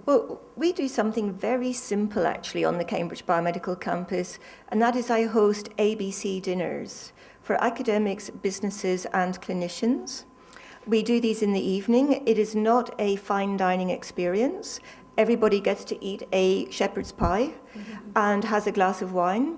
Well, we do something very simple actually on the Cambridge Biomedical Campus, and that is I host ABC dinners for academics, businesses, and clinicians. We do these in the evening. It is not a fine dining experience. Everybody gets to eat a shepherd's pie and has a glass of wine.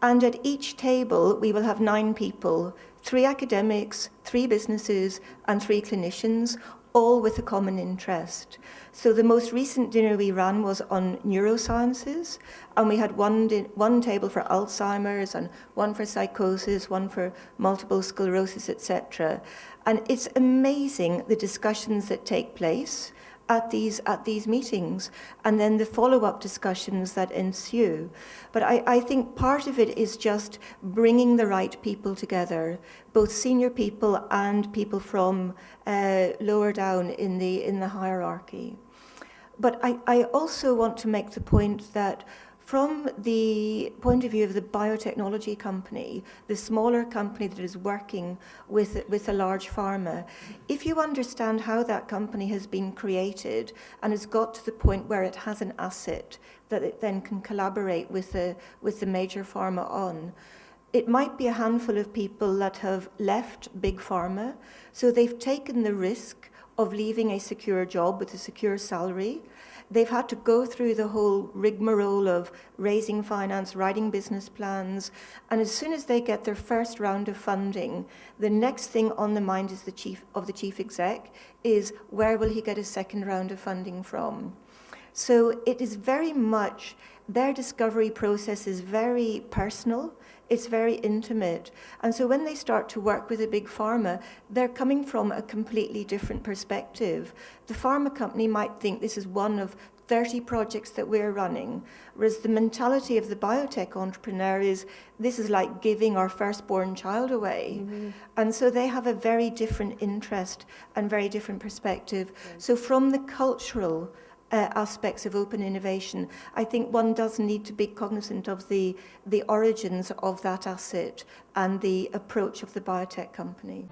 And at each table, we will have 9 people, 3 academics, 3 businesses, and 3 clinicians, all with a common interest. So the most recent dinner we ran was on neurosciences, and we had one table for Alzheimer's and one for psychosis, one for multiple sclerosis, etc. And it's amazing the discussions that take place at these meetings, and then the follow-up discussions that ensue. But I think part of it is just bringing the right people together, both senior people and people from lower down in the hierarchy. But I also want to make the point that from the point of view of the biotechnology company, the smaller company that is working with a large pharma, if you understand how that company has been created and has got to the point where it has an asset that it then can collaborate with the major pharma on, it might be a handful of people that have left big pharma, so they've taken the risk of leaving a secure job with a secure salary. They've had to go through the whole rigmarole of raising finance, writing business plans, and as soon as they get their first round of funding, the next thing on the mind is the chief exec is where will he get a second round of funding from? So it is very much, their discovery process is very personal, it's very intimate. And so when they start to work with a big pharma, they're coming from a completely different perspective. The pharma company might think this is one of 30 projects that we're running, whereas the mentality of the biotech entrepreneur is, this is like giving our firstborn child away. Mm-hmm. And so they have a very different interest and very different perspective. Right. So from the cultural aspects of open innovation, I think one does need to be cognizant of the origins of that asset and the approach of the biotech company.